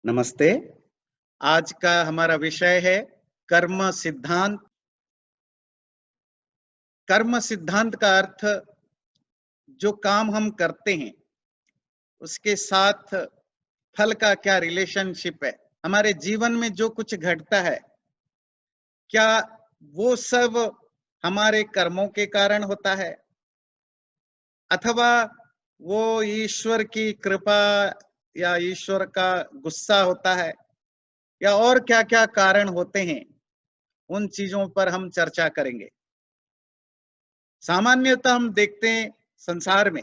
नमस्ते। आज का हमारा विषय है कर्म सिद्धांत। कर्म सिद्धांत का अर्थ जो काम हम करते हैं उसके साथ फल का क्या रिलेशनशिप है। हमारे जीवन में जो कुछ घटता है क्या वो सब हमारे कर्मों के कारण होता है अथवा वो ईश्वर की कृपा या ईश्वर का गुस्सा होता है या और क्या क्या कारण होते हैं। उन चीजों पर हम चर्चा करेंगे। सामान्यतः हम देखते हैं संसार में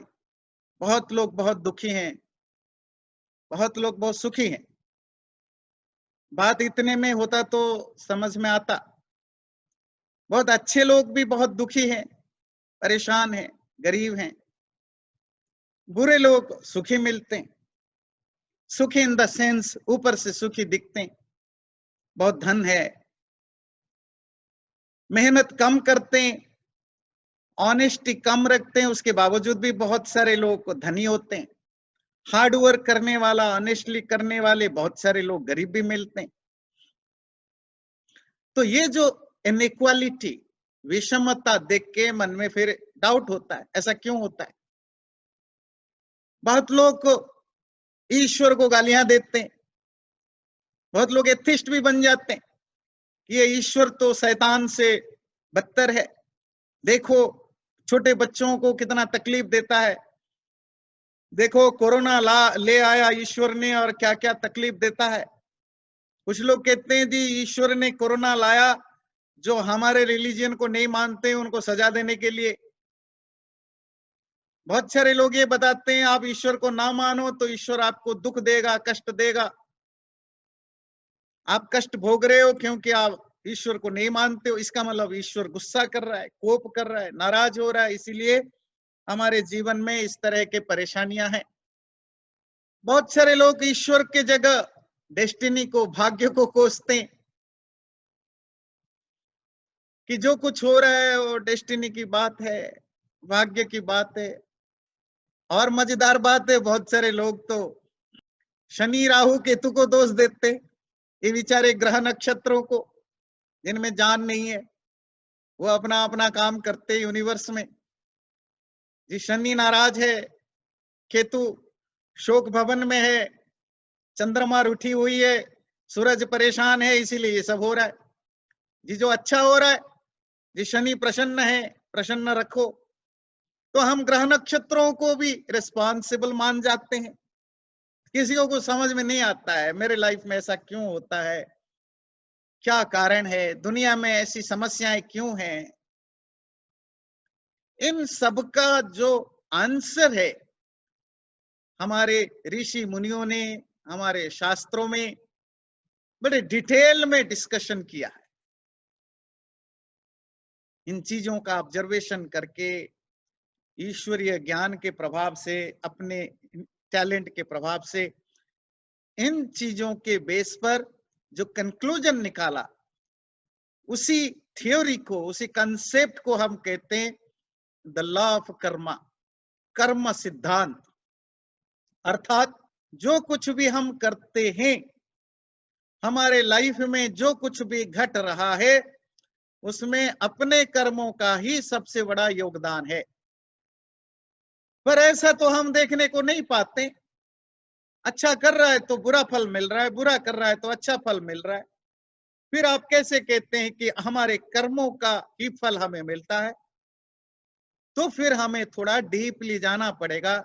बहुत लोग बहुत दुखी हैं, बहुत लोग बहुत सुखी हैं। बात इतने में होता तो समझ में आता। बहुत अच्छे लोग भी बहुत दुखी हैं, परेशान हैं, गरीब हैं। बुरे लोग सुखी मिलते हैं। सुखी इन द सेंस ऊपर से सुखी दिखते हैं, बहुत धन है, मेहनत कम करते हैं, ऑनेस्टी कम रखते हैं, उसके बावजूद भी बहुत सारे लोग धनी होते हैं। हार्ड वर्क करने वाला, ऑनेस्टली करने वाले बहुत सारे लोग गरीब भी मिलते हैं। तो ये जो इनइक्वालिटी, विषमता देख के मन में फिर डाउट होता है, ऐसा क्यों होता है। बहुत लोग ईश्वर को गालियां देते हैं, बहुत लोग एथिस्ट भी बन जाते हैं कि ये ईश्वर तो शैतान से बदतर है। देखो छोटे बच्चों को कितना तकलीफ देता है, देखो कोरोना ले आया ईश्वर ने और क्या क्या तकलीफ देता है। कुछ लोग कहते हैं जी ईश्वर ने कोरोना लाया जो हमारे रिलीजन को नहीं मानते उनको सजा देने के लिए। बहुत सारे लोग ये बताते हैं आप ईश्वर को ना मानो तो ईश्वर आपको दुख देगा, कष्ट देगा। आप कष्ट भोग रहे हो क्योंकि आप ईश्वर को नहीं मानते हो, इसका मतलब ईश्वर गुस्सा कर रहा है, कोप कर रहा है, नाराज हो रहा है, इसीलिए हमारे जीवन में इस तरह के परेशानियां हैं। बहुत सारे लोग ईश्वर के जगह डेस्टिनी को, भाग्य को कोसते हैं कि जो कुछ हो रहा है वो डेस्टिनी की बात है, भाग्य की बात है। और मजेदार बात है, बहुत सारे लोग तो शनि राहु केतु को दोष देते, ये बेचारे ग्रह नक्षत्रों को जिनमें जान नहीं है, वो अपना अपना काम करते यूनिवर्स में। जी शनि नाराज है, केतु शोक भवन में है, चंद्रमा रूठी हुई है, सूरज परेशान है, इसीलिए ये सब हो रहा है। जी जो अच्छा हो रहा है, जी शनि प्रसन्न है, प्रसन्न रखो। तो हम ग्रह नक्षत्रों को भी रिस्पॉन्सिबल मान जाते हैं। किसी को समझ में नहीं आता है मेरे लाइफ में ऐसा क्यों होता है, क्या कारण है, दुनिया में ऐसी समस्याएं क्यों हैं। इन सब का जो आंसर है हमारे ऋषि मुनियों ने हमारे शास्त्रों में बड़े डिटेल में डिस्कशन किया है। इन चीजों का ऑब्जर्वेशन करके ईश्वरीय ज्ञान के प्रभाव से, अपने टैलेंट के प्रभाव से, इन चीजों के बेस पर जो कंक्लूजन निकाला, उसी थ्योरी को, उसी कंसेप्ट को हम कहते हैं द लॉ ऑफ कर्मा, कर्म सिद्धांत। अर्थात जो कुछ भी हम करते हैं, हमारे लाइफ में जो कुछ भी घट रहा है, उसमें अपने कर्मों का ही सबसे बड़ा योगदान है। पर ऐसा तो हम देखने को नहीं पाते। अच्छा कर रहा है तो बुरा फल मिल रहा है, बुरा कर रहा है तो अच्छा फल मिल रहा है। फिर आप कैसे कहते हैं कि हमारे कर्मों का ही फल हमें मिलता है। तो फिर हमें थोड़ा डीपली जाना पड़ेगा,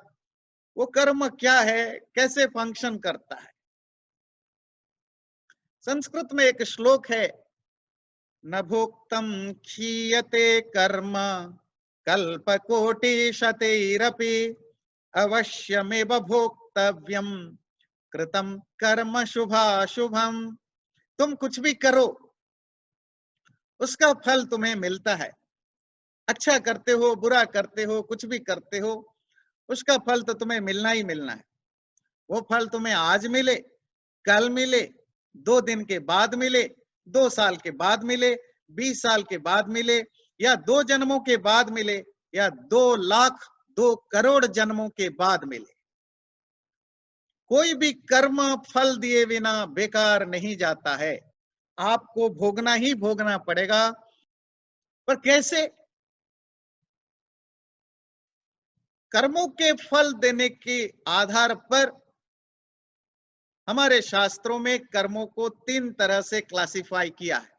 वो कर्म क्या है, कैसे फंक्शन करता है। संस्कृत में एक श्लोक है, न भोक्तम क्षीयते कर्म कल्पकोटि शतैरपि अवश्यमेव भोक्तव्यम कृतम कर्म शुभाशुभम। तुम कुछ भी करो उसका फल तुम्हें मिलता है। अच्छा करते हो, बुरा करते हो, कुछ भी करते हो, उसका फल तो तुम्हें मिलना ही मिलना है। वो फल तुम्हें आज मिले, कल मिले, 2 दिन के बाद मिले, 2 साल के बाद मिले, 20 साल के बाद मिले, या 2 जन्मों के बाद मिले, या 2 लाख 2 करोड़ जन्मों के बाद मिले, कोई भी कर्म फल दिए बिना बेकार नहीं जाता है, आपको भोगना ही भोगना पड़ेगा। पर कैसे? कर्मों के फल देने के आधार पर हमारे शास्त्रों में कर्मों को 3 तरह से क्लासिफाई किया है।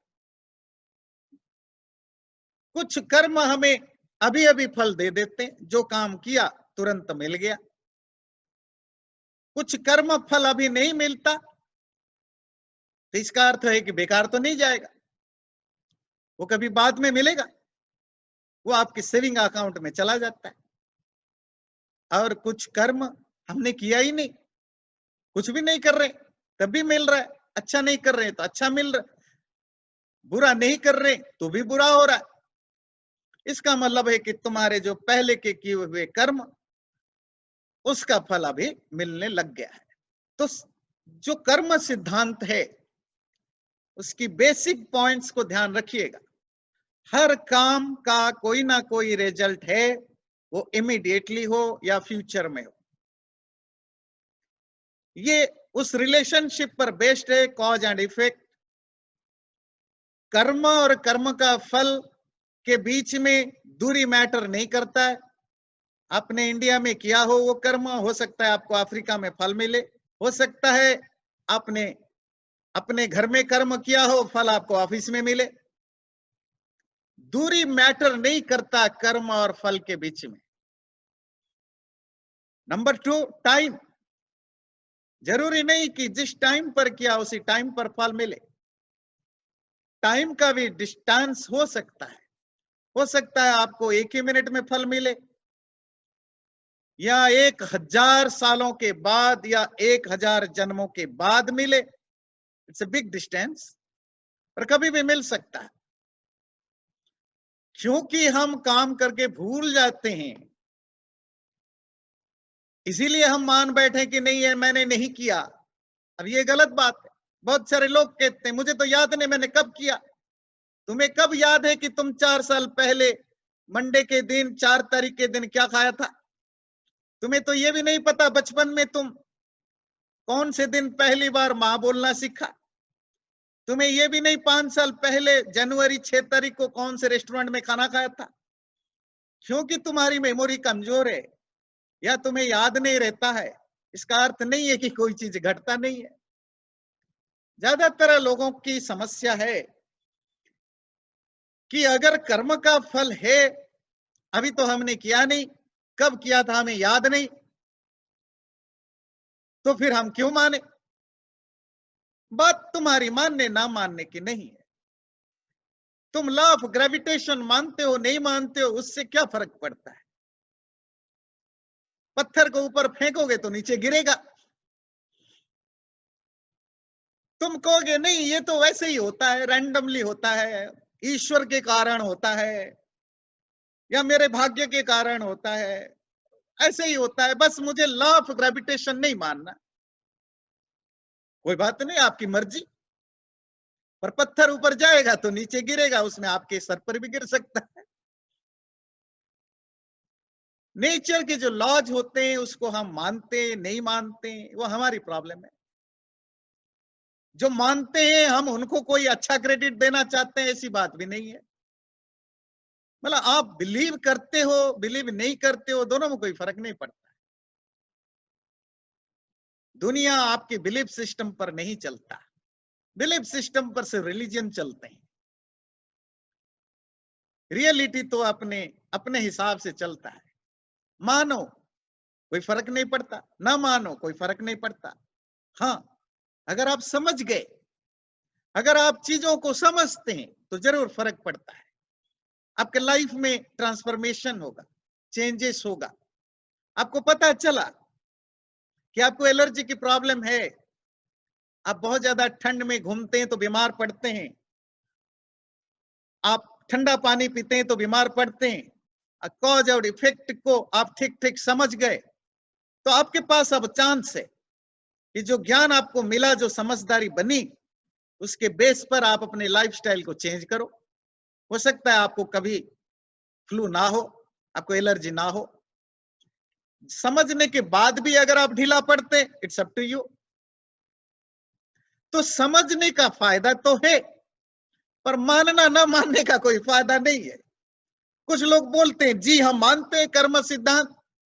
कुछ कर्म हमें अभी अभी फल दे देते हैं, जो काम किया तुरंत मिल गया। कुछ कर्म फल अभी नहीं मिलता, तो इसका अर्थ है कि बेकार तो नहीं जाएगा, वो कभी बाद में मिलेगा, वो आपके सेविंग अकाउंट में चला जाता है। और कुछ कर्म हमने किया ही नहीं, कुछ भी नहीं कर रहे तब भी मिल रहा है, अच्छा नहीं कर रहे तो अच्छा मिल रहा है, बुरा नहीं कर रहे तो भी बुरा हो रहा है। इसका मतलब है कि तुम्हारे जो पहले के किए हुए कर्म, उसका फल अभी मिलने लग गया है। तो जो कर्म सिद्धांत है, उसकी बेसिक पॉइंट्स को ध्यान रखिएगा। हर काम का कोई ना कोई रिजल्ट है, वो इमीडिएटली हो या फ्यूचर में हो। ये उस रिलेशनशिप पर बेस्ड है, कॉज एंड इफेक्ट। कर्म और कर्म का फल के बीच में दूरी मैटर नहीं करता है। आपने इंडिया में किया हो वो कर्म, हो सकता है आपको अफ्रीका में फल मिले, हो सकता है आपने अपने घर में कर्म किया हो, फल आपको ऑफिस में मिले। दूरी मैटर नहीं करता कर्म और फल के बीच में। Number 2, time. जरूरी नहीं कि जिस टाइम पर किया उसी टाइम पर फल मिले। टाइम का भी डिस्टेंस हो सकता है। हो सकता है आपको 1 ही मिनट में फल मिले, या 1000 सालों के बाद, या 1000 जन्मों के बाद मिले। इट्स अ बिग डिस्टेंस, पर कभी भी मिल सकता है। क्योंकि हम काम करके भूल जाते हैं, इसीलिए हम मान बैठे कि नहीं है, मैंने नहीं किया। अब ये गलत बात है। बहुत सारे लोग कहते हैं मुझे तो याद नहीं मैंने कब किया। तुम्हें कब याद है कि तुम 4 साल पहले मंडे के दिन 4 तारीख के दिन क्या खाया था? तुम्हें तो ये भी नहीं पता बचपन में तुम कौन से दिन पहली बार मां बोलना सीखा। तुम्हें ये भी नहीं 5 साल पहले जनवरी 6 तारीख को कौन से रेस्टोरेंट में खाना खाया था। क्योंकि तुम्हारी मेमोरी कमजोर है या तुम्हें याद नहीं रहता है, इसका अर्थ नहीं है कि कोई चीज घटता नहीं है। ज्यादातर लोगों की समस्या है कि अगर कर्म का फल है, अभी तो हमने किया नहीं, कब किया था हमें याद नहीं, तो फिर हम क्यों माने? बात तुम्हारी मानने ना मानने की नहीं है। तुम लॉ ऑफ ग्रेविटेशन मानते हो नहीं मानते हो, उससे क्या फर्क पड़ता है? पत्थर को ऊपर फेंकोगे तो नीचे गिरेगा। तुम कहोगे नहीं ये तो वैसे ही होता है, रैंडमली होता है, ईश्वर के कारण होता है, या मेरे भाग्य के कारण होता है, ऐसे ही होता है, बस मुझे लॉ ऑफ ग्रेविटेशन नहीं मानना। कोई बात नहीं, आपकी मर्जी। पर पत्थर ऊपर जाएगा तो नीचे गिरेगा, उसमें आपके सर पर भी गिर सकता है। नेचर के जो लॉज होते हैं उसको हम मानते नहीं मानते, वो हमारी प्रॉब्लम है। जो मानते हैं हम उनको कोई अच्छा क्रेडिट देना चाहते हैं, ऐसी बात भी नहीं है। मतलब आप बिलीव करते हो बिलीव नहीं करते हो, दोनों में कोई फर्क नहीं पड़ता। दुनिया आपके बिलीफ सिस्टम पर नहीं चलता, बिलीफ सिस्टम पर से रिलीजन चलते हैं। रियलिटी तो अपने अपने हिसाब से चलता है। मानो कोई फर्क नहीं पड़ता, ना मानो कोई फर्क नहीं पड़ता। हाँ, अगर आप समझ गए, अगर आप चीजों को समझते हैं तो जरूर फर्क पड़ता है। आपके लाइफ में ट्रांसफॉर्मेशन होगा, चेंजेस होगा। आपको पता चला कि आपको एलर्जी की प्रॉब्लम है, आप बहुत ज्यादा ठंड में घूमते हैं तो बीमार पड़ते हैं, आप ठंडा पानी पीते हैं तो बीमार पड़ते हैं। कॉज और इफेक्ट को आप ठीक ठीक समझ गए, तो आपके पास अब चांस है कि जो ज्ञान आपको मिला, जो समझदारी बनी, उसके बेस पर आप अपने लाइफस्टाइल को चेंज करो। हो सकता है आपको कभी फ्लू ना हो, आपको एलर्जी ना हो। समझने के बाद भी अगर आप ढीला पड़ते, इट्स अप टू यू। तो समझने का फायदा तो है, पर मानना ना मानने का कोई फायदा नहीं है। कुछ लोग बोलते हैं जी हम मानते हैं कर्म सिद्धांत,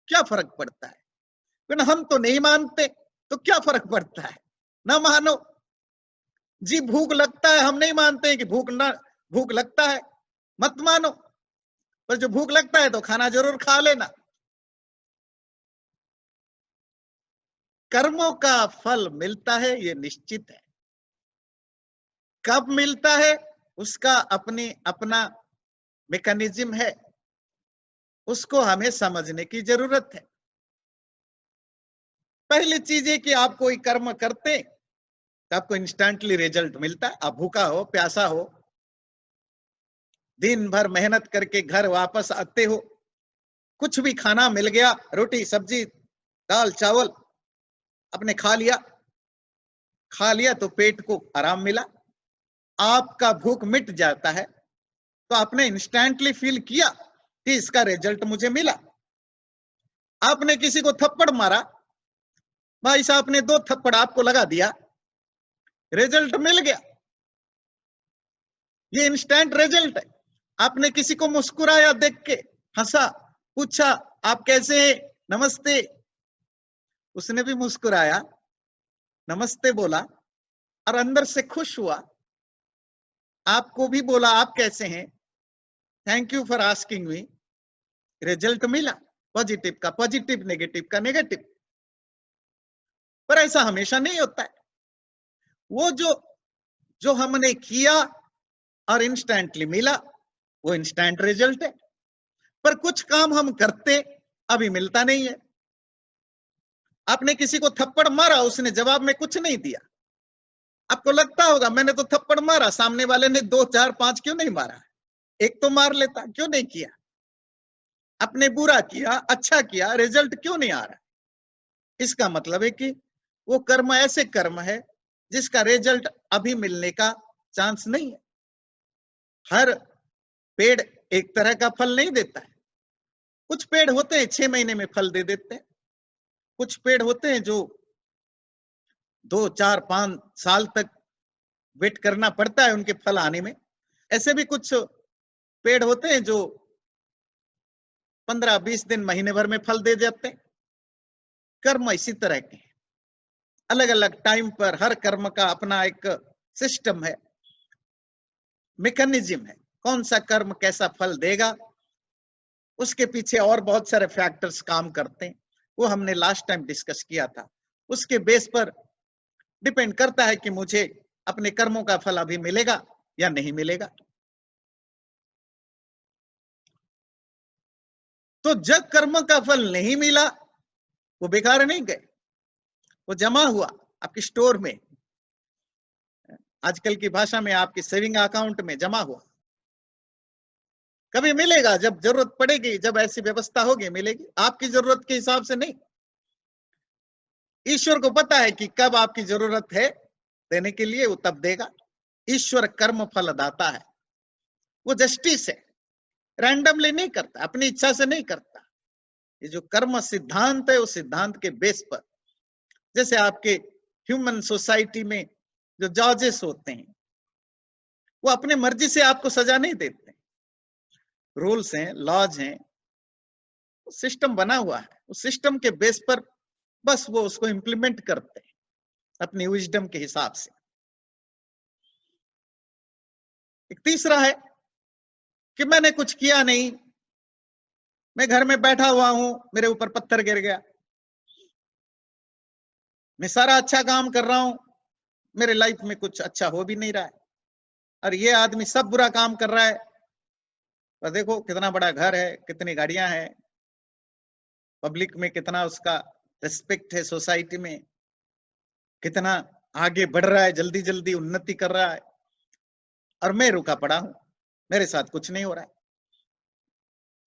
क्या फर्क पड़ता है, लेकिन हम तो नहीं मानते, तो क्या फर्क पड़ता है, ना मानो। जी भूख लगता है, हम नहीं मानते हैं कि भूख लगता है, मत मानो, पर जो भूख लगता है तो खाना जरूर खा लेना। कर्मों का फल मिलता है, ये निश्चित है। कब मिलता है उसका अपना मैकेनिज्म है, उसको हमें समझने की जरूरत है। पहली चीज है कि आप कोई कर्म करते तो आपको इंस्टेंटली रिजल्ट मिलता है। आप भूखा हो, प्यासा हो, दिन भर मेहनत करके घर वापस आते हो, कुछ भी खाना मिल गया, रोटी सब्जी दाल चावल आपने खा लिया तो पेट को आराम मिला, आपका भूख मिट जाता है, तो आपने इंस्टेंटली फील किया कि इसका रिजल्ट मुझे मिला। आपने किसी को थप्पड़ मारा, भाई साहब ने 2 थप्पड़ आपको लगा दिया, रिजल्ट मिल गया, ये इंस्टेंट रिजल्ट है। आपने किसी को मुस्कुराया, देख के हंसा, पूछा आप कैसे हैं, नमस्ते, उसने भी मुस्कुराया, नमस्ते बोला और अंदर से खुश हुआ, आपको भी बोला आप कैसे हैं, thank you for asking me, result मिला। पॉजिटिव का पॉजिटिव, नेगेटिव का नेगेटिव। पर ऐसा हमेशा नहीं होता है। वो जो जो हमने किया और इंस्टेंटली मिला, वो इंस्टेंट रिजल्ट है। पर कुछ काम हम करते अभी मिलता नहीं है। आपने किसी को थप्पड़ मारा, उसने जवाब में कुछ नहीं दिया, आपको लगता होगा मैंने तो थप्पड़ मारा, सामने वाले ने 2 4 5 क्यों नहीं मारा, एक तो मार लेता, क्यों नहीं किया। आपने बुरा किया, अच्छा किया, रिजल्ट क्यों नहीं आ रहा। इसका मतलब है कि वो कर्म ऐसे कर्म है जिसका रिजल्ट अभी मिलने का चांस नहीं है। हर पेड़ एक तरह का फल नहीं देता है। कुछ पेड़ होते हैं 6 महीने में फल दे देते हैं, कुछ पेड़ होते हैं जो 2 4 5 साल तक वेट करना पड़ता है उनके फल आने में। ऐसे भी कुछ पेड़ होते हैं जो 15-20 दिन, महीने भर में फल दे जाते हैं। कर्म इसी तरह के हैं, अलग अलग टाइम पर हर कर्म का अपना एक सिस्टम है, मैकेनिज्म है। कौन सा कर्म कैसा फल देगा, उसके पीछे और बहुत सारे फैक्टर्स काम करते हैं, वो हमने लास्ट टाइम डिस्कस किया था। उसके बेस पर डिपेंड करता है कि मुझे अपने कर्मों का फल अभी मिलेगा या नहीं मिलेगा। तो जब कर्म का फल नहीं मिला, वो बेकार नहीं गए, वो जमा हुआ आपकी स्टोर में, आजकल की भाषा में आपकी सेविंग अकाउंट में जमा हुआ। कभी मिलेगा, जब जरूरत पड़ेगी, जब ऐसी व्यवस्था होगी मिलेगी, आपकी जरूरत के हिसाब से नहीं। ईश्वर को पता है कि कब आपकी जरूरत है देने के लिए, वो तब देगा। ईश्वर कर्म फल दाता है, वो जस्टिस है, रैंडमली नहीं करता, अपनी इच्छा से नहीं करता। ये जो कर्म सिद्धांत है, उस सिद्धांत के बेस पर, जैसे आपके ह्यूमन सोसाइटी में जो जजेस होते हैं, वो अपने मर्जी से आपको सजा नहीं देते, रूल्स हैं, लॉज हैं, सिस्टम बना हुआ है, उस सिस्टम के बेस पर बस वो उसको इंप्लीमेंट करते हैं अपनी विजडम के हिसाब से। एक तीसरा है कि मैंने कुछ किया नहीं, मैं घर में बैठा हुआ हूं, मेरे ऊपर पत्थर गिर गया, मैं सारा अच्छा काम कर रहा हूं, मेरे लाइफ में कुछ अच्छा हो भी नहीं रहा है, और ये आदमी सब बुरा काम कर रहा है, और देखो कितना बड़ा घर है, कितनी गाड़ियां हैं, पब्लिक में कितना उसका रिस्पेक्ट है, सोसाइटी में कितना आगे बढ़ रहा है, जल्दी जल्दी उन्नति कर रहा है, और मैं रुका पड़ा हूं, मेरे साथ कुछ नहीं हो रहा है।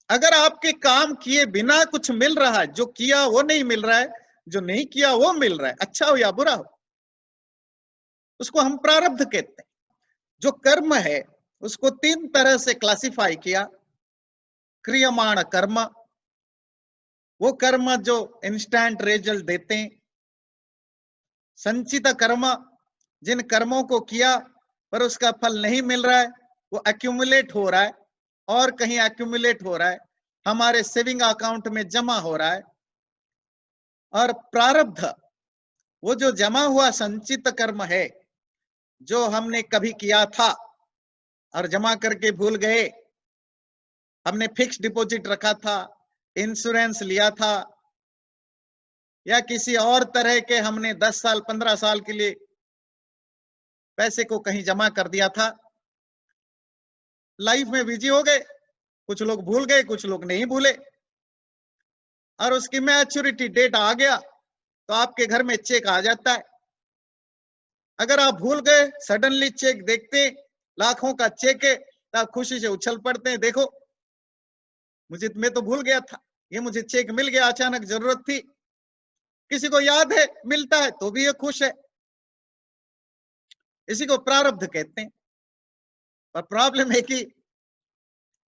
अगर आपके काम किए बिना कुछ मिल रहा है, जो किया वो नहीं मिल रहा है, जो नहीं किया वो मिल रहा है, अच्छा हो या बुरा हो, उसको हम प्रारब्ध कहते हैं। जो कर्म है उसको 3 तरह से क्लासिफाई किया, क्रियमाण कर्म, वो कर्म जो इंस्टेंट रिजल्ट देते हैं, संचित कर्म, जिन कर्मों को किया पर उसका फल नहीं मिल रहा है, वो एक्यूमुलेट हो रहा है और कहीं एक्यूमुलेट हो रहा है, हमारे सेविंग अकाउंट में जमा हो रहा है। और प्रारब्ध, वो जो जमा हुआ संचित कर्म है, जो हमने कभी किया था और जमा करके भूल गए, हमने फिक्स डिपॉजिट रखा था, इंश्योरेंस लिया था, या किसी और तरह के हमने 10 साल 15 साल के लिए पैसे को कहीं जमा कर दिया था, लाइफ में बिजी हो गए, कुछ लोग भूल गए, कुछ लोग नहीं भूले, और उसकी मैच्योरिटी डेट आ गया तो आपके घर में चेक आ जाता है। अगर आप भूल गए, सडनली चेक देखते, लाखों का चेक है, तो आप खुशी से उछल पड़ते हैं, देखो मैं तो भूल गया था, ये मुझे चेक मिल गया, अचानक जरूरत थी। किसी को याद है, मिलता है तो भी ये खुश है। इसी को प्रारब्ध कहते हैं। पर प्रॉब्लम है कि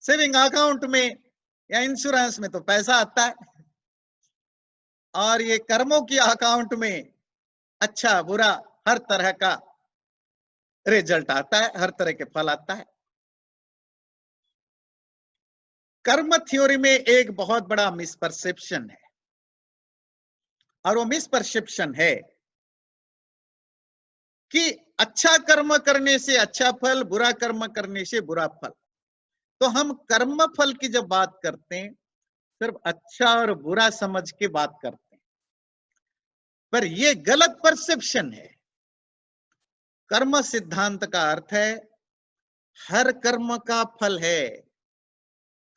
सेविंग अकाउंट में या इंश्योरेंस में तो पैसा आता है, और ये कर्मों की अकाउंट में अच्छा बुरा हर तरह का रिजल्ट आता है, हर तरह के फल आता है। कर्म थ्योरी में एक बहुत बड़ा मिसपरसेप्शन है, और वो मिसपरसेप्शन है कि अच्छा कर्म करने से अच्छा फल, बुरा कर्म करने से बुरा फल। तो हम कर्म फल की जब बात करते हैं, सिर्फ अच्छा और बुरा समझ के बात करते हैं, पर यह गलत परसेप्शन है। कर्म सिद्धांत का अर्थ है हर कर्म का फल है।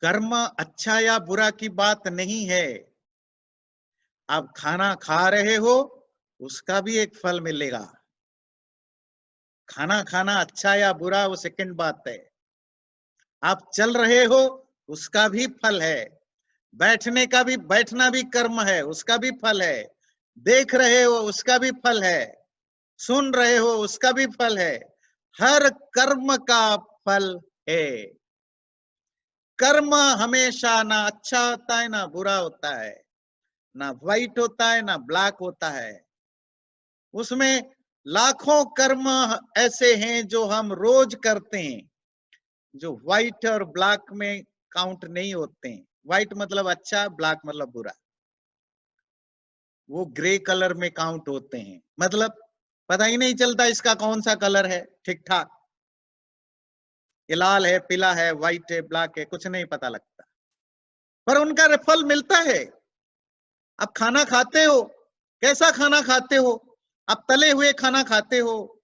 कर्म अच्छा या बुरा की बात नहीं है। आप खाना खा रहे हो, उसका भी एक फल मिलेगा। खाना खाना अच्छा या बुरा वो सेकंड बात है। आप चल रहे हो, उसका भी फल है। बैठना भी कर्म है, उसका भी फल है। देख रहे हो, उसका भी फल है। सुन रहे हो, उसका भी फल है। हर कर्म का फल है। कर्म हमेशा ना अच्छा होता है ना बुरा होता है, ना व्हाइट होता है ना ब्लैक होता है। उसमें लाखों कर्म ऐसे हैं जो हम रोज करते हैं, जो व्हाइट और ब्लैक में काउंट नहीं होते हैं। व्हाइट मतलब अच्छा, ब्लैक मतलब बुरा, वो ग्रे कलर में काउंट होते हैं। मतलब पता ही नहीं चलता इसका कौन सा कलर है, ठीक ठाक, ये लाल है, पीला है, व्हाइट है, ब्लैक है, कुछ नहीं पता लगता, पर उनका फल मिलता है। आप खाना खाते हो, कैसा खाना खाते हो? आप तले हुए खाना खाते हो,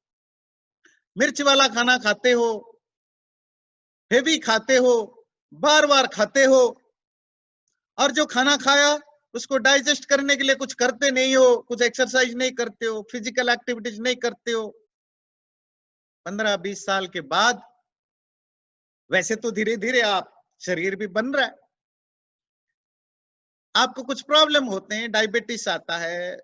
मिर्च वाला खाना खाते हो, हेवी खाते हो, बार बार खाते हो, और जो खाना खाया उसको डाइजेस्ट करने के लिए कुछ करते नहीं हो, कुछ एक्सरसाइज नहीं करते हो, फिजिकल एक्टिविटीज नहीं करते हो। 15-20 साल के बाद, वैसे तो धीरे धीरे आप शरीर भी बन रहा है, आपको कुछ प्रॉब्लम होते हैं, डायबिटीज आता है,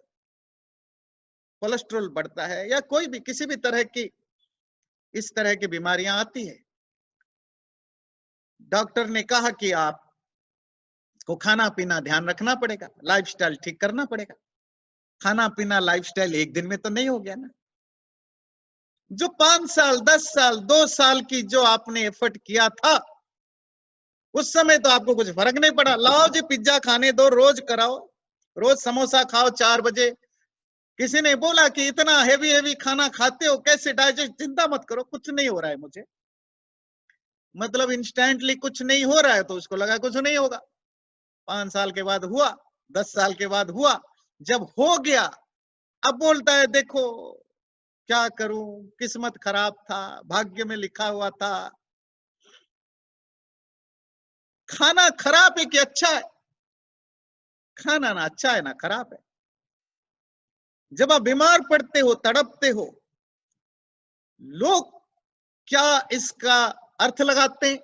कोलेस्ट्रॉल बढ़ता है, या कोई भी किसी भी तरह की इस तरह की बीमारियां आती है। डॉक्टर ने कहा कि आपको खाना पीना ध्यान रखना पड़ेगा, लाइफस्टाइल ठीक करना पड़ेगा। खाना पीना लाइफस्टाइल एक दिन में तो नहीं हो गया ना। जो 5 साल 10 साल 2 साल की जो आपने एफर्ट किया था, उस समय तो आपको कुछ फर्क नहीं पड़ा। लाओ जी पिज्जा खाने दो, रोज कराओ, रोज समोसा खाओ 4 बजे। किसी ने बोला कि इतना हेवी हेवी खाना खाते हो, कैसे डाइजेस्ट? चिंता मत करो, कुछ नहीं हो रहा है मुझे। मतलब इंस्टेंटली कुछ नहीं हो रहा है तो उसको लगा कुछ नहीं होगा। 5 साल के बाद हुआ, 10 साल के बाद हुआ, जब हो गया अब बोलता है देखो क्या करूं, किस्मत खराब था, भाग्य में लिखा हुआ था। खाना खराब है कि अच्छा है? खाना ना अच्छा है ना खराब है। जब आप बीमार पड़ते हो, तड़पते हो, लोग क्या इसका अर्थ लगाते हैं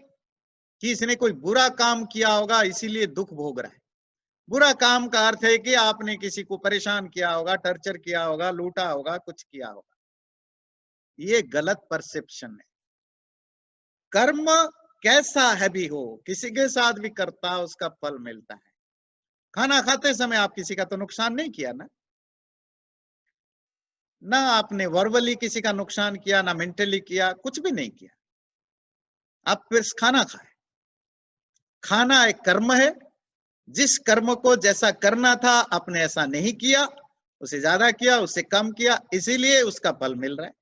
कि इसने कोई बुरा काम किया होगा इसीलिए दुख भोग रहा है। बुरा काम का अर्थ है कि आपने किसी को परेशान किया होगा, टर्चर किया होगा, लूटा होगा, कुछ किया होगा। ये गलत परसेप्शन है। कर्म कैसा है भी हो, किसी के साथ भी करता उसका फल मिलता है। खाना खाते समय आप किसी का तो नुकसान नहीं किया ना, ना आपने वर्बली किसी का नुकसान किया, ना मेंटली किया, कुछ भी नहीं किया। आप फिर खाना खाए। खाना एक कर्म है, जिस कर्म को जैसा करना था आपने ऐसा नहीं किया, उसे ज्यादा किया, उसे कम किया, इसीलिए उसका फल मिल रहा है।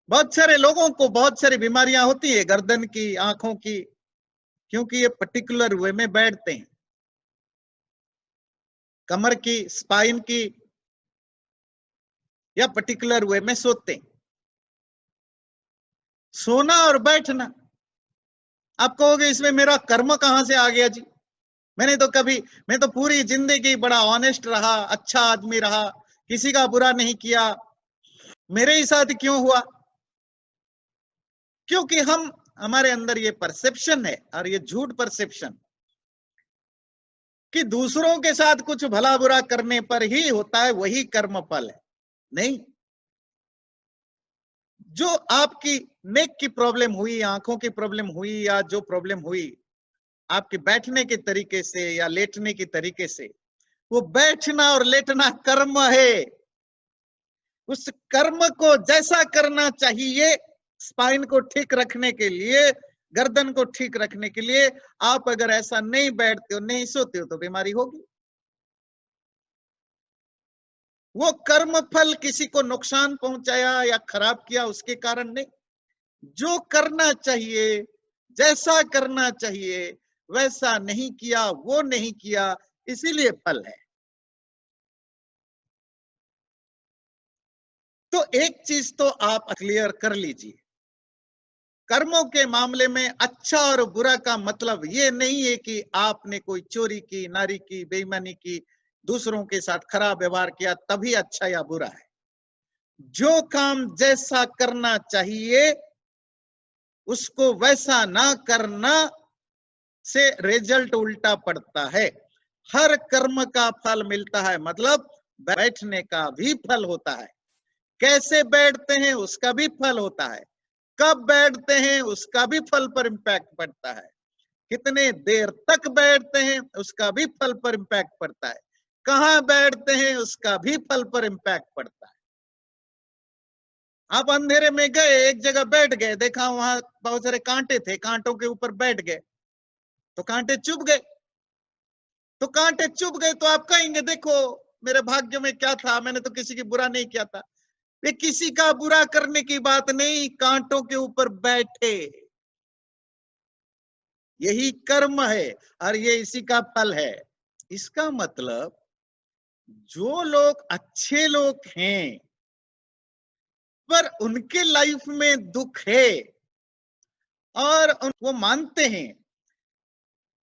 बहुत सारे लोगों को बहुत सारी बीमारियां होती है, गर्दन की, आंखों की, क्योंकि ये पर्टिकुलर वे में बैठते हैं। कमर की, स्पाइन की, या पर्टिकुलर वे में सोते हैं। सोना और बैठना, आप कहोगे इसमें मेरा कर्म कहां से आ गया जी? मैं तो पूरी जिंदगी बड़ा ऑनेस्ट रहा, अच्छा आदमी रहा, किसी का बुरा नहीं किया, मेरे ही साथ क्यों हुआ? क्योंकि हमारे अंदर ये परसेप्शन है, और ये झूठ परसेप्शन, कि दूसरों के साथ कुछ भला बुरा करने पर ही होता है वही कर्म फल है। नहीं, जो आपकी नेक की प्रॉब्लम हुई, आंखों की प्रॉब्लम हुई, या जो प्रॉब्लम हुई आपके बैठने के तरीके से या लेटने के तरीके से, वो बैठना और लेटना कर्म है। उस कर्म को जैसा करना चाहिए, स्पाइन को ठीक रखने के लिए, गर्दन को ठीक रखने के लिए, आप अगर ऐसा नहीं बैठते हो, नहीं सोते हो, तो बीमारी होगी। वो कर्म फल किसी को नुकसान पहुंचाया या खराब किया उसके कारण नहीं, जो करना चाहिए, जैसा करना चाहिए वैसा नहीं किया, वो नहीं किया, इसीलिए फल है। तो एक चीज तो आप क्लियर कर लीजिए, कर्मों के मामले में अच्छा और बुरा का मतलब ये नहीं है कि आपने कोई चोरी की, नारी की, बेईमानी की, दूसरों के साथ खराब व्यवहार किया तभी अच्छा या बुरा है। जो काम जैसा करना चाहिए उसको वैसा ना करना से रिजल्ट उल्टा पड़ता है। हर कर्म का फल मिलता है, मतलब बैठने का भी फल होता है, कैसे बैठते हैं उसका भी फल होता है, कब बैठते हैं उसका भी फल पर इम्पैक्ट पड़ता है, कितने देर तक बैठते हैं उसका भी फल पर इम्पैक्ट पड़ता है, कहां बैठते हैं उसका भी फल पर इम्पैक्ट पड़ता है। आप अंधेरे में गए, एक जगह बैठ गए, देखा वहां बहुत सारे कांटे थे, कांटों के ऊपर बैठ गए तो कांटे चुभ गए। तो कांटे चुभ गए तो आप कहेंगे देखो मेरे भाग्य में क्या था, मैंने तो किसी की बुरा नहीं किया था। ये किसी का बुरा करने की बात नहीं, कांटों के ऊपर बैठे, यही कर्म है और ये इसी का फल है। इसका मतलब जो लोग अच्छे लोग हैं पर उनके लाइफ में दुख है, और वो मानते हैं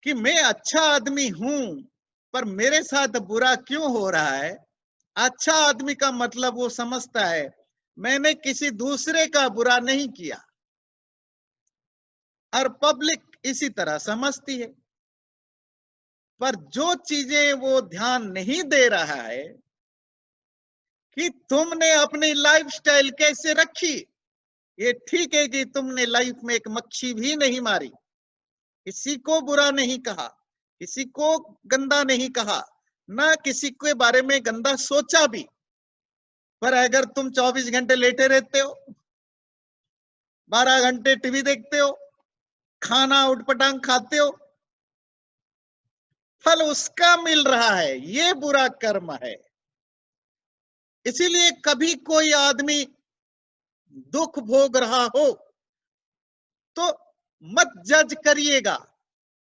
कि मैं अच्छा आदमी हूं पर मेरे साथ बुरा क्यों हो रहा है, अच्छा आदमी का मतलब वो समझता है मैंने किसी दूसरे का बुरा नहीं किया, और पब्लिक इसी तरह समझती है। पर जो चीजें वो ध्यान नहीं दे रहा है कि तुमने अपनी लाइफस्टाइल कैसे रखी। ये ठीक है कि तुमने लाइफ में एक मक्खी भी नहीं मारी, किसी को बुरा नहीं कहा, किसी को गंदा नहीं कहा, ना किसी के बारे में गंदा सोचा भी, पर अगर तुम 24 घंटे लेटे रहते हो, 12 घंटे टीवी देखते हो, खाना उटपटांग खाते हो, फल उसका मिल रहा है, ये बुरा कर्म है। इसीलिए कभी कोई आदमी दुख भोग रहा हो तो मत जज करिएगा,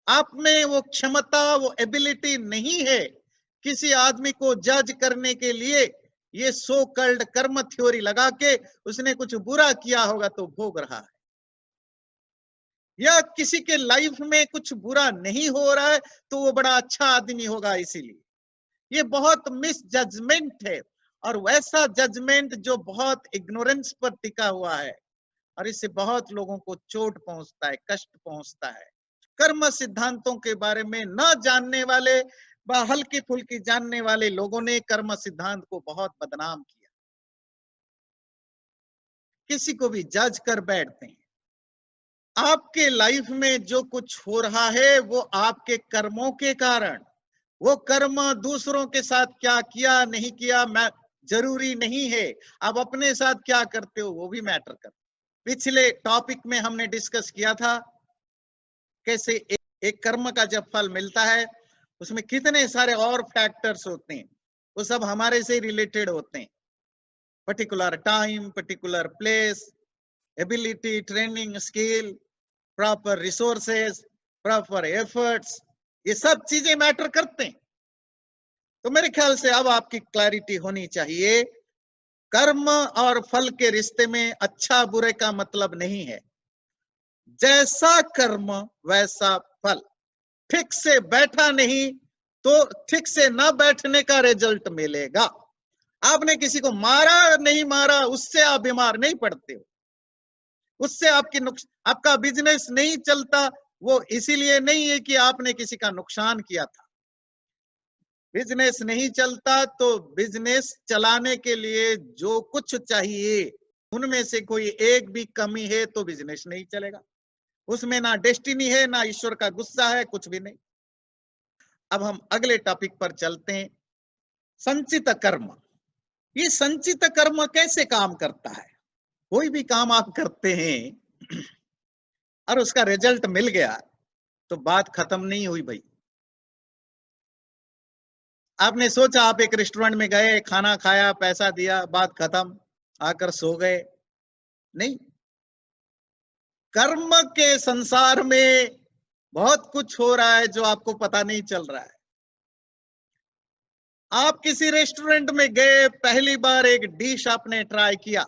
आप में वो क्षमता, वो एबिलिटी नहीं है किसी आदमी को जज करने के लिए। ये सो कल्ड कर्म थ्योरी लगा के उसने कुछ बुरा किया होगा तो भोग रहा है, या किसी के लाइफ में कुछ बुरा नहीं हो रहा है तो वो बड़ा अच्छा आदमी होगा। इसीलिए ये बहुत मिस जजमेंट है, और वैसा जजमेंट जो बहुत इग्नोरेंस पर टिका हुआ है, और इससे बहुत लोगों को चोट पहुंचता है, कष्ट पहुंचता है। कर्म सिद्धांतों के बारे में न जानने वाले व हल्की फुल्की जानने वाले लोगों ने कर्म सिद्धांत को बहुत बदनाम किया, किसी को भी जज कर बैठते हैं। आपके लाइफ में जो कुछ हो रहा है वो आपके कर्मों के कारण, वो कर्म दूसरों के साथ क्या किया नहीं किया मैं जरूरी नहीं है, आप अपने साथ क्या करते हो वो भी मैटर करता। पिछले टॉपिक में हमने डिस्कस किया था कैसे एक कर्म का जब फल मिलता है उसमें कितने सारे और फैक्टर्स होते हैं, वो सब हमारे से रिलेटेड होते हैं। Particular time, particular place, ability, training, skill, proper resources, proper efforts, ये सब चीजें मैटर करते हैं। तो मेरे ख्याल से अब आपकी क्लैरिटी होनी चाहिए, कर्म और फल के रिश्ते में अच्छा बुरे का मतलब नहीं है। जैसा कर्म वैसा फल। ठीक से बैठा नहीं तो ठीक से न बैठने का रिजल्ट मिलेगा। आपने किसी को मारा नहीं मारा उससे आप बीमार नहीं पड़ते हो, उससे आपका बिजनेस नहीं चलता, वो इसीलिए नहीं है कि आपने किसी का नुकसान किया था। बिजनेस नहीं चलता तो बिजनेस चलाने के लिए जो कुछ चाहिए उनमें से कोई एक भी कमी है तो बिजनेस नहीं चलेगा। उसमें ना डेस्टिनी है ना ईश्वर का गुस्सा है, कुछ भी नहीं। अब हम अगले टॉपिक पर चलते हैं, संचित कर्म। ये संचित कर्म कैसे काम करता है? कोई भी काम आप करते हैं और उसका रिजल्ट मिल गया तो बात खत्म नहीं हुई भाई। आपने सोचा आप एक रेस्टोरेंट में गए, खाना खाया, पैसा दिया, बात खत्म, आकर सो गए, नहीं। कर्म के संसार में बहुत कुछ हो रहा है जो आपको पता नहीं चल रहा है। आप किसी रेस्टोरेंट में गए, पहली बार एक डिश आपने ट्राई किया,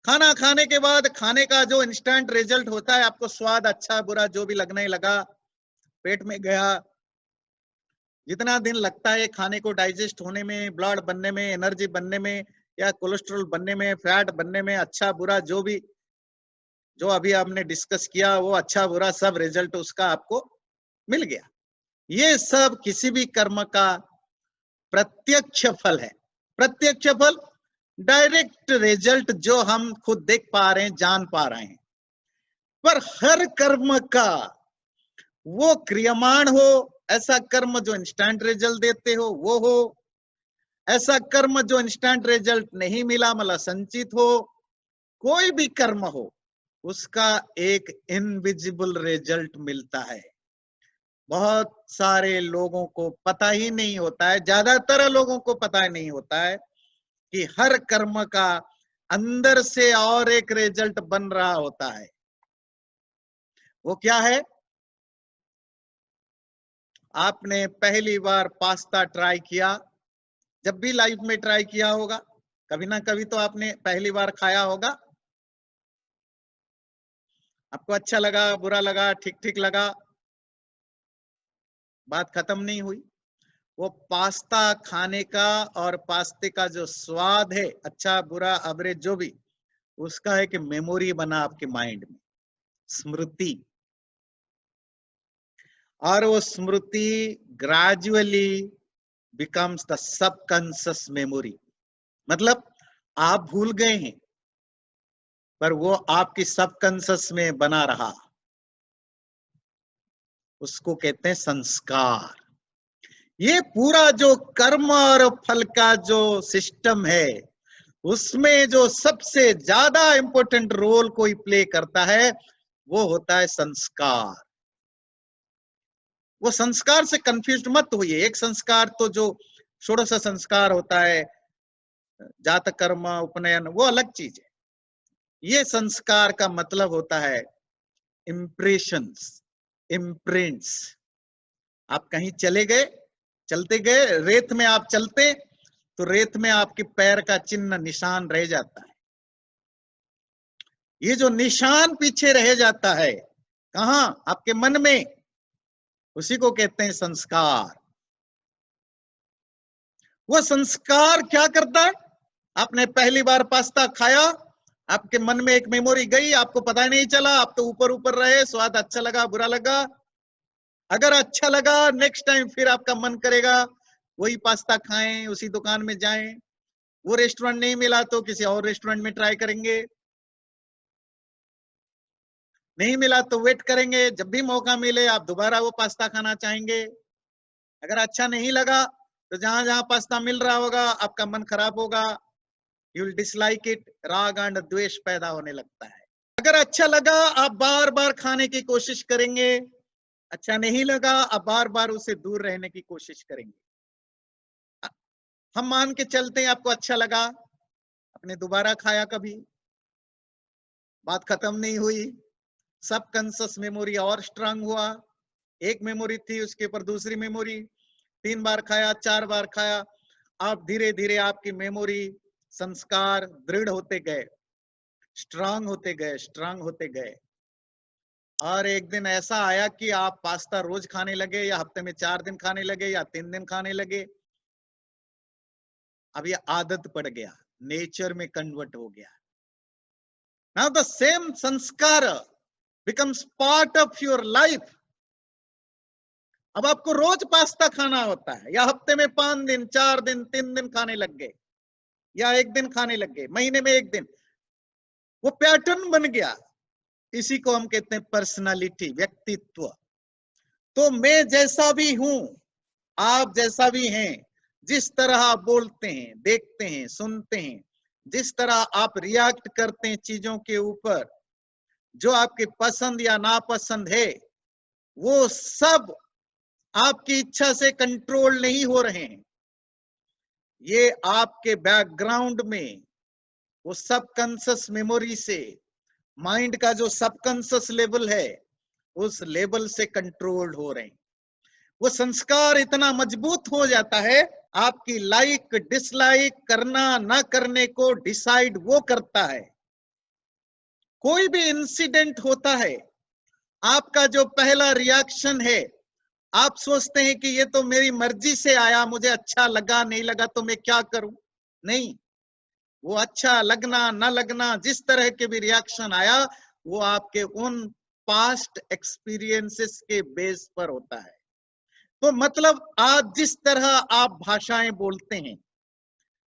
खाना खाने के बाद खाने का जो इंस्टेंट रिजल्ट होता है, आपको स्वाद अच्छा बुरा जो भी लगने लगा, पेट में गया, जितना दिन लगता है खाने को डाइजेस्ट होने में, ब्लड बनने में, एनर्जी बनने में, या कोलेस्ट्रॉल बनने में, फैट बनने में, अच्छा बुरा जो भी जो अभी आपने डिस्कस किया वो अच्छा बुरा सब रिजल्ट उसका आपको मिल गया। ये सब किसी भी कर्म का प्रत्यक्ष फल है। प्रत्यक्ष फल, डायरेक्ट रिजल्ट जो हम खुद देख पा रहे हैं, जान पा रहे हैं। पर हर कर्म का वो क्रियमाण हो, ऐसा कर्म जो इंस्टेंट रिजल्ट देते हो वो हो, ऐसा कर्म जो इंस्टेंट रिजल्ट नहीं मिला मतलब संचित हो, कोई भी कर्म हो उसका एक इनविजिबल रिजल्ट मिलता है। बहुत सारे लोगों को पता ही नहीं होता है, ज्यादातर लोगों को पता ही नहीं होता है कि हर कर्म का अंदर से और एक रिजल्ट बन रहा होता है। वो क्या है? आपने पहली बार पास्ता ट्राई किया, जब भी लाइफ में ट्राई किया होगा, कभी ना कभी तो आपने पहली बार खाया होगा, आपको अच्छा लगा, बुरा लगा, ठीक ठीक लगा, बात खत्म नहीं हुई। वो पास्ता खाने का और पास्ते का जो स्वाद है, अच्छा बुरा एवरेज जो भी, उसका एक मेमोरी बना आपके माइंड में, स्मृति। और वो स्मृति gradually becomes the subconscious memory. मतलब आप भूल गए हैं पर वो आपकी सबकॉन्शियस में बना रहा, उसको कहते हैं संस्कार। ये पूरा जो कर्म और फल का जो सिस्टम है उसमें जो सबसे ज्यादा इंपॉर्टेंट रोल कोई प्ले करता है वो होता है संस्कार। वो संस्कार से कंफ्यूज मत होइए। एक संस्कार तो जो षोडश संस्कार होता है, जात कर्म उपनयन, वो अलग चीज है। ये संस्कार का मतलब होता है इम्प्रेशंस, इम्प्रिंट्स। आप कहीं चले गए, चलते गए, रेत में आप चलते तो रेत में आपके पैर का चिन्ह निशान रह जाता है। ये जो निशान पीछे रह जाता है, कहां? आपके मन में, उसी को कहते हैं संस्कार। वो संस्कार क्या करता है? आपने पहली बार पास्ता खाया, आपके मन में एक मेमोरी गई, आपको पता ही नहीं चला, आप तो ऊपर ऊपर रहे, स्वाद अच्छा लगा बुरा लगा। अगर अच्छा लगा नेक्स्ट टाइम फिर आपका मन करेगा वही पास्ता खाएं, उसी दुकान में जाएं। वो रेस्टोरेंट नहीं मिला तो किसी और रेस्टोरेंट में ट्राई करेंगे। नहीं मिला तो वेट करेंगे, जब भी मौका मिले आप दोबारा वो पास्ता खाना चाहेंगे। अगर अच्छा नहीं लगा तो जहां जहां पास्ता मिल रहा होगा आपका मन खराब होगा, यू विल डिसलाइक इट, राग एंड द्वेष पैदा होने लगता है। अगर अच्छा लगा आप बार बार खाने की कोशिश करेंगे, अच्छा नहीं लगा आप बार बार उसे दूर रहने की कोशिश करेंगे। हम मान के चलते हैं आपको अच्छा लगा, आपने दोबारा खाया, कभी बात खत्म नहीं हुई, सब कॉन्शियस मेमोरी और स्ट्रांग हुआ, एक मेमोरी थी उसके ऊपर दूसरी मेमोरी, 3 बार खाया, 4 बार खाया, आप धीरे धीरे आपकी मेमोरी संस्कार दृढ़ होते गए, स्ट्रांग होते गए, स्ट्रांग होते गए। और एक दिन ऐसा आया कि आप पास्ता रोज खाने लगे, या हफ्ते में 4 दिन खाने लगे, या 3 दिन खाने लगे। अब ये आदत पड़ गया, नेचर में कन्वर्ट हो गया। नाउ द सेम संस्कार becomes part of your life. अब आपको रोज पास्ता खाना होता है, या हफ्ते में 5 दिन, 4 दिन, 3 दिन खाने लग गए, या 1 दिन खाने लग गए, महीने में 1 दिन, वो पैटर्न बन गया। इसी को हम कहते हैं पर्सनालिटी, व्यक्तित्व। तो मैं जैसा भी हूं, आप जैसा भी हैं, जिस तरह आप बोलते हैं, देखते हैं, सुनते हैं, जिस तरह आप रिएक्ट करते हैं चीजों के ऊपर, जो आपके पसंद या नापसंद है, वो सब आपकी इच्छा से कंट्रोल नहीं हो रहे हैं। ये आपके बैकग्राउंड में वो सबकॉन्शियस मेमोरी से, माइंड का जो सबकॉन्शियस लेवल है, उस लेवल से कंट्रोल्ड हो रहे हैं। वो संस्कार इतना मजबूत हो जाता है, आपकी लाइक डिसलाइक करना ना करने को डिसाइड वो करता है। कोई भी इंसिडेंट होता है, आपका जो पहला रिएक्शन है, आप सोचते हैं कि ये तो मेरी मर्जी से आया, मुझे अच्छा लगा, नहीं लगा तो मैं क्या करूं। नहीं, वो अच्छा लगना ना लगना, जिस तरह के भी रिएक्शन आया, वो आपके उन पास्ट एक्सपीरियंसेस के बेस पर होता है। तो मतलब आज जिस तरह आप भाषाएं बोलते हैं,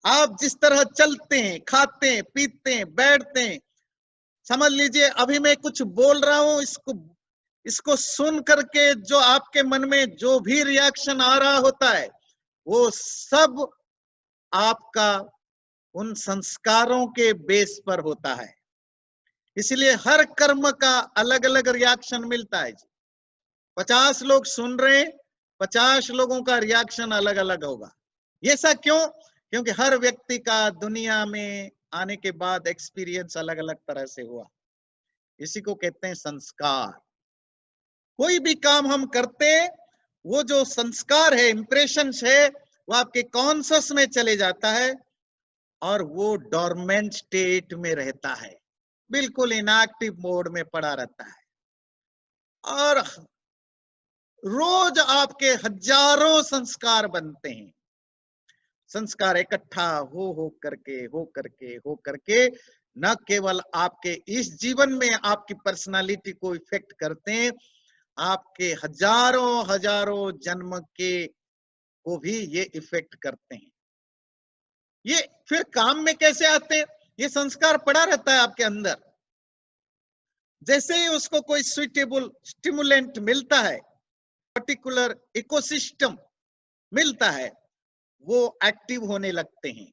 आप जिस तरह चलते हैं, खाते हैं, पीते हैं, बैठते हैं, समझ लीजिए अभी मैं कुछ बोल रहा हूं, इसको सुन करके जो आपके मन में जो भी रिएक्शन आ रहा होता है, वो सब आपका उन संस्कारों के बेस पर होता है। इसलिए हर कर्म का अलग अलग रिएक्शन मिलता है जी। 50 लोग सुन रहे, 50 लोगों का रिएक्शन अलग अलग होगा। ये सब क्यों? क्योंकि हर व्यक्ति का दुनिया में आने के बाद एक्सपीरियंस अलग अलग तरह से हुआ। इसी को कहते हैं संस्कार। कोई भी काम हम करते हैं, वो जो संस्कार है, इंप्रेशन है, वो आपके कॉन्शियस में चले जाता है, और वो डोरमेंट स्टेट में रहता है, बिल्कुल इनएक्टिव मोड में पड़ा रहता है। और रोज आपके हजारों संस्कार बनते हैं। संस्कार इकट्ठा हो करके न केवल आपके इस जीवन में आपकी पर्सनालिटी को इफेक्ट करते हैं, आपके हजारों हजारों जन्म के को भी ये इफेक्ट करते हैं। ये फिर काम में कैसे आते हैं? ये संस्कार पड़ा रहता है आपके अंदर। जैसे ही उसको कोई सुइटेबल स्टिमुलेंट मिलता है, पर्टिकुलर इकोसिस्टम मिलता है, वो एक्टिव होने लगते हैं।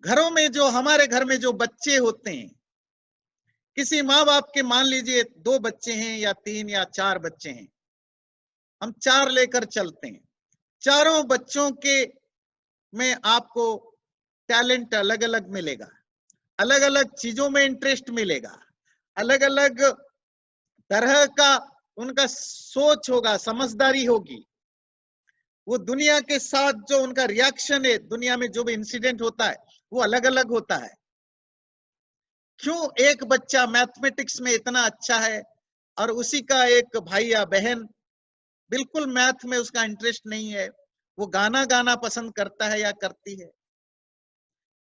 घरों में जो हमारे घर में जो बच्चे होते हैं, किसी माँ बाप के मान लीजिए 2 बच्चे हैं, या 3 या 4 बच्चे हैं, हम 4 लेकर चलते हैं। चारों बच्चों के में आपको टैलेंट अलग अलग मिलेगा, अलग अलग चीजों में इंटरेस्ट मिलेगा, अलग अलग तरह का उनका सोच होगा, समझदारी होगी। वो दुनिया के साथ जो उनका रिएक्शन है, दुनिया में जो भी इंसिडेंट होता है, वो अलग अलग होता है। क्यों एक बच्चा मैथमेटिक्स में इतना अच्छा है, और उसी का एक भाई या बहन बिल्कुल मैथ में उसका इंटरेस्ट नहीं है, वो गाना गाना पसंद करता है या करती है।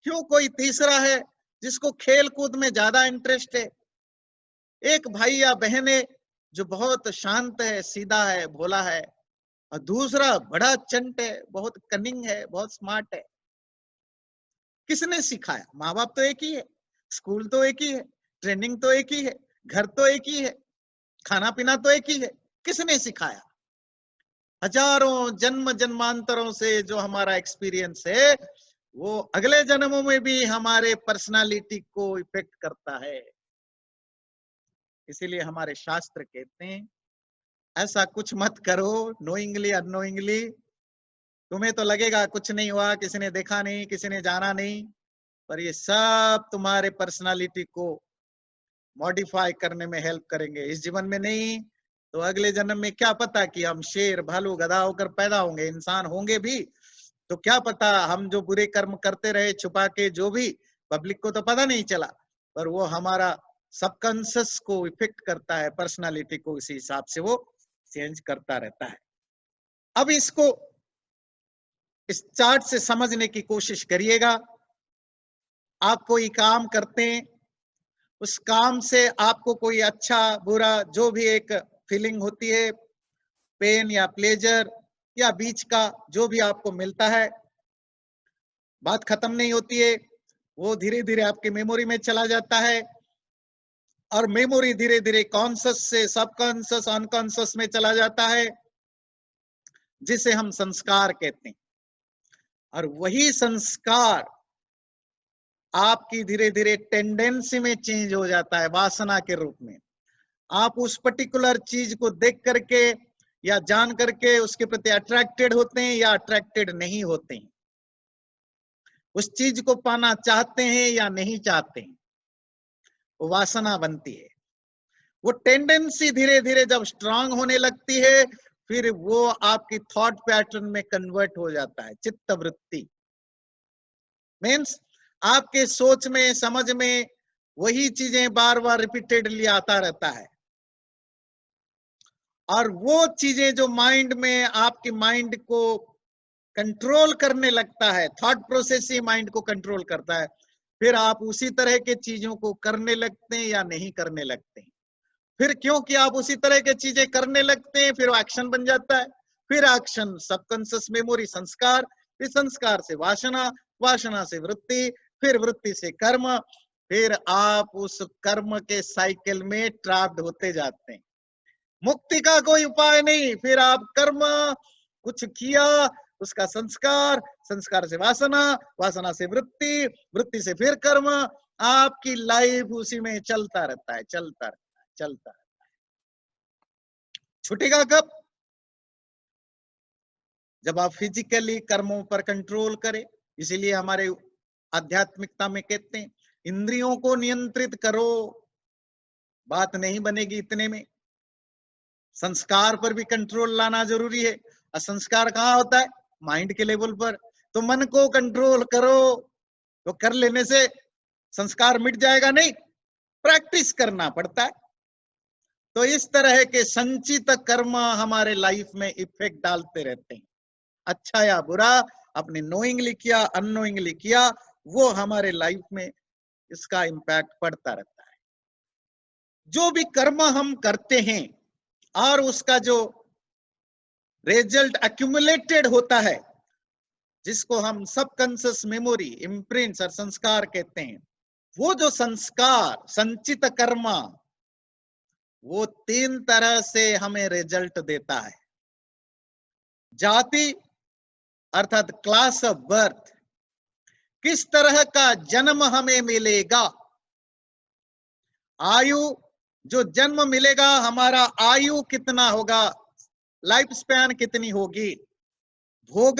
क्यों कोई तीसरा है जिसको खेल कूद में ज्यादा इंटरेस्ट है। एक भाई या बहन है जो बहुत शांत है, सीधा है, भोला है, और दूसरा बड़ा चंट है, बहुत कनिंग है, बहुत स्मार्ट है। किसने सिखाया? माँ बाप तो एक ही है, स्कूल तो एक ही है, ट्रेनिंग तो एक ही है, घर तो एक ही है। खाना पीना तो एक ही है। किसने सिखाया? हजारों जन्म जन्मांतरों से जो हमारा एक्सपीरियंस है वो अगले जन्मों में भी हमारे पर्सनालिटी को इफेक्ट करता है। इसीलिए हमारे शास्त्र कहते हैं ऐसा कुछ मत करो नोइंगली अननोइंगली। तुम्हें तो लगेगा कुछ नहीं हुआ, किसी ने देखा नहीं, किसी ने जाना नहीं, पर ये सब तुम्हारे पर्सनालिटी को मॉडिफाई करने में हेल्प करेंगे। इस जीवन में नहीं तो अगले जन्म में क्या पता कि हम शेर भालू गधा होकर पैदा होंगे, इंसान होंगे भी। तो क्या पता हम जो बुरे कर्म करते रहे छुपा के, जो भी पब्लिक को तो पता नहीं चला, पर वो हमारा सबकॉन्शियस को इफेक्ट करता है, पर्सनालिटी को इसी हिसाब से वो चेंज करता रहता है। अब इसको इस चार्ट से समझने की कोशिश करिएगा। आप कोई काम करते हैं, उस काम से आपको कोई अच्छा बुरा जो भी एक फीलिंग होती है, पेन या प्लेजर या बीच का जो भी आपको मिलता है, बात खत्म नहीं होती है, वो धीरे धीरे आपकी मेमोरी में चला जाता है और मेमोरी धीरे धीरे कॉन्शियस से सबकॉन्शियस अनकॉन्शियस में चला जाता है, जिसे हम संस्कार कहते हैं। और वही संस्कार आपकी धीरे धीरे टेंडेंसी में चेंज हो जाता है, वासना के रूप में। आप उस पर्टिकुलर चीज को देख करके या जान करके उसके प्रति अट्रैक्टेड होते हैं या अट्रैक्टेड नहीं होते हैं, उस चीज को पाना चाहते हैं या नहीं चाहते हैं, वो वासना बनती है। वो टेंडेंसी धीरे धीरे जब स्ट्रांग होने लगती है, फिर वो आपकी थॉट पैटर्न में कन्वर्ट हो जाता है। चित्त वृत्ति मीन्स आपके सोच में समझ में वही चीजें बार बार रिपीटेडली आता रहता है, और वो चीजें जो माइंड में आपके माइंड को कंट्रोल करने लगता है, थॉट प्रोसेस ही माइंड को कंट्रोल करता है। फिर आप उसी तरह के चीजों को करने लगते हैं या नहीं करने लगते हैं। फिर क्योंकि आप उसी तरह के चीजें करने लगते हैं, फिर एक्शन बन जाता है। फिर एक्शन सबकॉन्शियस मेमोरी संस्कार, फिर संस्कार से वासना, वासना से वृत्ति, फिर वृत्ति से कर्म, फिर आप उस कर्म के साइकिल में ट्रैप्ड होते जाते हैं। मुक्ति का कोई उपाय नहीं। फिर आप कर्म कुछ किया, उसका संस्कार, संस्कार से वासना, वासना से वृत्ति, वृत्ति से फिर कर्म, आपकी लाइफ उसी में चलता रहता है, चलता रहता है, चलता रहता है। छूटेगा कब? जब आप फिजिकली कर्मों पर कंट्रोल करें। इसीलिए हमारे आध्यात्मिकता में कहते हैं इंद्रियों को नियंत्रित करो। बात नहीं बनेगी इतने में, संस्कार पर भी कंट्रोल लाना जरूरी है। और संस्कार कहाँ होता है? माइंड के लेवल पर। तो मन को कंट्रोल करो, तो कर लेने से संस्कार मिट जाएगा नहीं, प्रैक्टिस करना पड़ता है। तो इस तरह के संचित कर्म हमारे लाइफ में इफेक्ट डालते रहते हैं, अच्छा या बुरा, अपने नोइंगली किया अननोइंगली किया, वो हमारे लाइफ में इसका इम्पैक्ट पड़ता रहता है। जो भी कर्म हम करते हैं और उसका जो रिजल्ट एक्यूमुलेटेड होता है, जिसको हम सबकॉन्शियस मेमोरी, इम्प्रिंट्स और संस्कार कहते हैं, वो जो संस्कार संचित कर्म, वो 3 तरह से हमें रिजल्ट देता है। जाति अर्थात क्लास ऑफ बर्थ, किस तरह का जन्म हमें मिलेगा। आयु, जो जन्म मिलेगा हमारा आयु कितना होगा, लाइफ स्पैन कितनी होगी। भोग,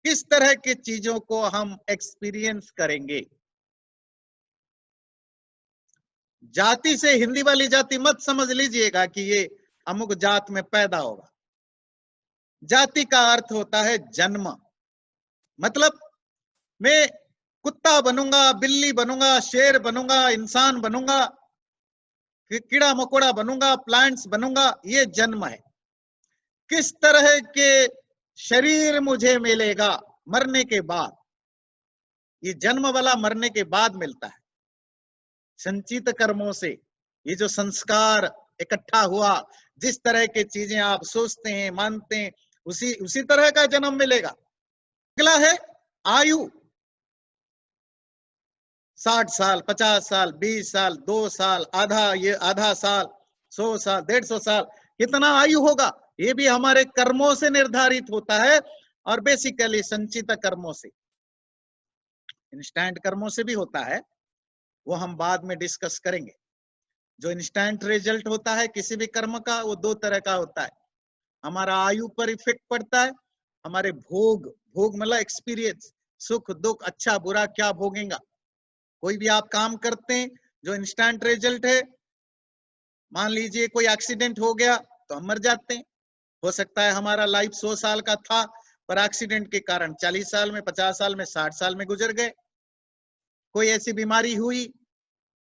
किस तरह की चीजों को हम एक्सपीरियंस करेंगे। जाति से हिंदी वाली जाति मत समझ लीजिएगा कि ये अमुक जात में पैदा होगा। जाति का अर्थ होता है जन्म। मतलब मैं कुत्ता बनूंगा, बिल्ली बनूंगा, शेर बनूंगा, इंसान बनूंगा, कीड़ा मकोड़ा बनूंगा, प्लांट्स बनूंगा, ये जन्म है। किस तरह के शरीर मुझे मिलेगा मरने के बाद, ये जन्म वाला मरने के बाद मिलता है। संचित कर्मों से ये जो संस्कार इकट्ठा हुआ, जिस तरह के चीजें आप सोचते हैं मानते हैं, उसी तरह का जन्म मिलेगा। अगला है आयु, 60 साल, 50 साल, 20 साल, 2 साल, आधा साल, 100 साल, 150 साल, कितना आयु होगा, ये भी हमारे कर्मों से निर्धारित होता है और बेसिकली संचित कर्मों से। इंस्टेंट कर्मों से भी होता है, वो हम बाद में डिस्कस करेंगे। जो इंस्टेंट रिजल्ट होता है किसी भी कर्म का, वो दो तरह का होता है। हमारा आयु पर इफेक्ट पड़ता है, हमारे भोग, भोग मतलब एक्सपीरियंस, सुख दुख, अच्छा बुरा क्या भोगेगा। कोई भी आप काम करते हैं जो इंस्टेंट रिजल्ट है, मान लीजिए कोई एक्सीडेंट हो गया तो हम मर जाते हैं। हो सकता है हमारा लाइफ 100 साल का था, पर एक्सीडेंट के कारण 40 साल में, 50 साल में, 60 साल में गुजर गए। कोई ऐसी बीमारी हुई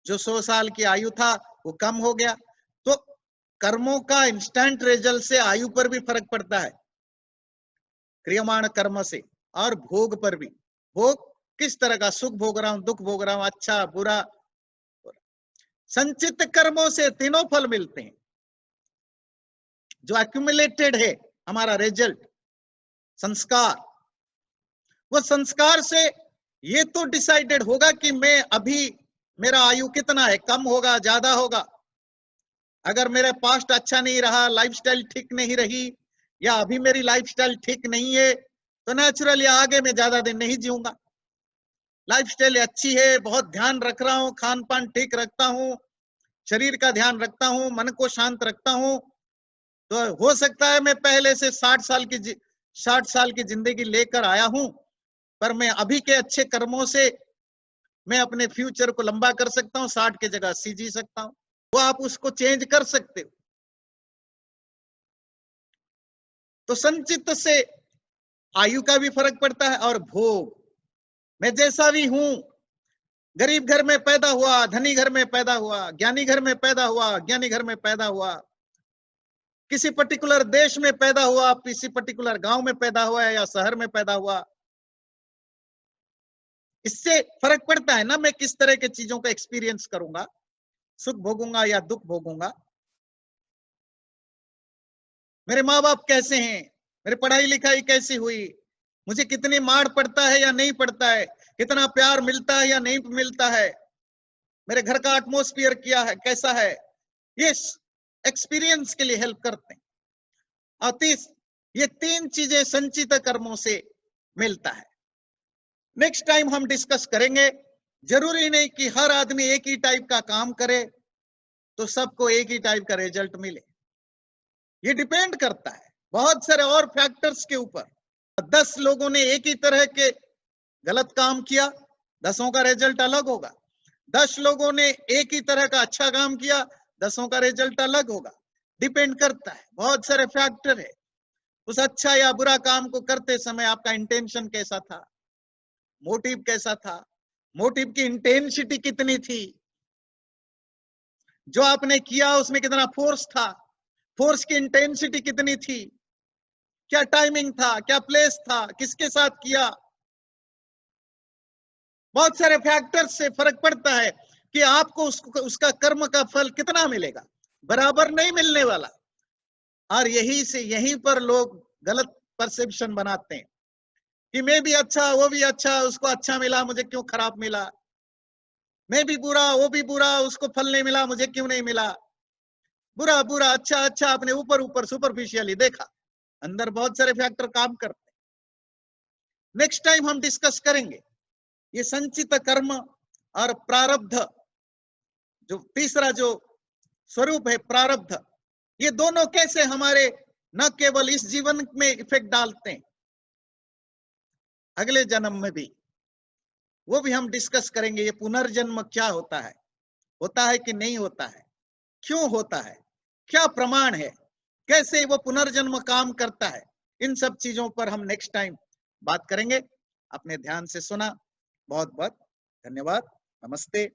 जो 100 साल की आयु था वो कम हो गया। तो कर्मों का इंस्टेंट रिजल्ट से आयु पर भी फर्क पड़ता है, क्रियमाण कर्म से, और भोग पर भी। भोग किस तरह का, सुख भोग रहा हूं, दुख भोग रहा हूं, अच्छा बुरा। संचित कर्मों से तीनों फल मिलते हैं। जो एक्यूमुलेटेड है हमारा रिजल्ट, संस्कार, वो संस्कार से ये तो डिसाइडेड होगा कि मैं अभी मेरा आयु कितना है, कम होगा ज्यादा होगा। अगर मेरा पास्ट अच्छा नहीं रहा, लाइफस्टाइल ठीक नहीं रही, या अभी मेरी लाइफस्टाइल ठीक नहीं है, तो नेचुरली आगे मैं ज्यादा दिन नहीं जीऊंगा। लाइफस्टाइल अच्छी है, बहुत ध्यान रख रहा हूं, खान पान ठीक रखता हूं, शरीर का ध्यान रखता हूं, मन को शांत रखता हूं, तो हो सकता है मैं पहले से 60 साल की जिंदगी लेकर आया हूं, पर मैं अभी के अच्छे कर्मों से मैं अपने फ्यूचर को लंबा कर सकता हूं, 60 की जगह 80 जी सकता हूं। वो आप उसको चेंज कर सकते हो। तो संचित से आयु का भी फर्क पड़ता है और भोग। मैं जैसा भी हूं, गरीब घर में पैदा हुआ, धनी घर में पैदा हुआ, ज्ञानी घर में पैदा हुआ, ज्ञानी घर में पैदा हुआ, किसी पर्टिकुलर देश में पैदा हुआ, किसी पर्टिकुलर गांव में पैदा हुआ या शहर में पैदा हुआ, इससे फर्क पड़ता है ना, मैं किस तरह के चीजों का एक्सपीरियंस करूंगा, सुख भोगूंगा या दुख भोगूंगा। मेरे माँ बाप कैसे हैं, मेरी पढ़ाई लिखाई कैसी हुई, मुझे कितनी मार पड़ता है या नहीं पड़ता है, कितना प्यार मिलता है या नहीं मिलता है, मेरे घर का एटमोस्फियर क्या है, कैसा है, ये एक्सपीरियंस के लिए हेल्प करते हैं। और ये तीन चीजें संचित कर्मों से मिलता है। नेक्स्ट टाइम हम डिस्कस करेंगे। जरूरी नहीं कि हर आदमी एक ही टाइप का काम करे तो सबको एक ही टाइप का रिजल्ट मिले। ये डिपेंड करता है बहुत सारे और फैक्टर्स के ऊपर। 10 लोगों ने एक ही तरह के गलत काम किया, 10 का रिजल्ट अलग होगा। 10 लोगों ने एक ही तरह का अच्छा काम किया, 10 का रिजल्ट अलग होगा। डिपेंड करता है, बहुत सारे फैक्टर है। उस अच्छा या बुरा काम को करते समय आपका इंटेंशन कैसा था, मोटिव कैसा था, मोटिव की इंटेंसिटी कितनी थी, जो आपने किया उसमें कितना फोर्स था, फोर्स की इंटेंसिटी कितनी थी, क्या टाइमिंग था, क्या प्लेस था, किसके साथ किया। बहुत सारे फैक्टर्स से फर्क पड़ता है कि आपको उसका कर्म का फल कितना मिलेगा, बराबर नहीं मिलने वाला। और यहीं पर लोग गलत परसेप्शन बनाते हैं कि मैं भी अच्छा, वो भी अच्छा, उसको अच्छा मिला, मुझे क्यों खराब मिला, मैं भी बुरा, वो भी बुरा, उसको फल नहीं मिला, मुझे क्यों नहीं मिला। बुरा बुरा, अच्छा अच्छा, आपने ऊपर ऊपर सुपरफिशियली देखा, अंदर बहुत सारे फैक्टर काम करते हैं। नेक्स्ट टाइम हम डिस्कस करेंगे ये संचित कर्म और प्रारब्ध, जो तीसरा जो स्वरूप है प्रारब्ध, ये दोनों कैसे हमारे न केवल इस जीवन में इफेक्ट डालते हैं, अगले जन्म में भी, वो भी हम डिस्कस करेंगे। ये पुनर्जन्म क्या होता है कि नहीं होता है, क्यों होता है, क्या प्रमाण है, कैसे वो पुनर्जन्म काम करता है, इन सब चीजों पर हम नेक्स्ट टाइम बात करेंगे। अपने ध्यान से सुना, बहुत बहुत धन्यवाद। नमस्ते।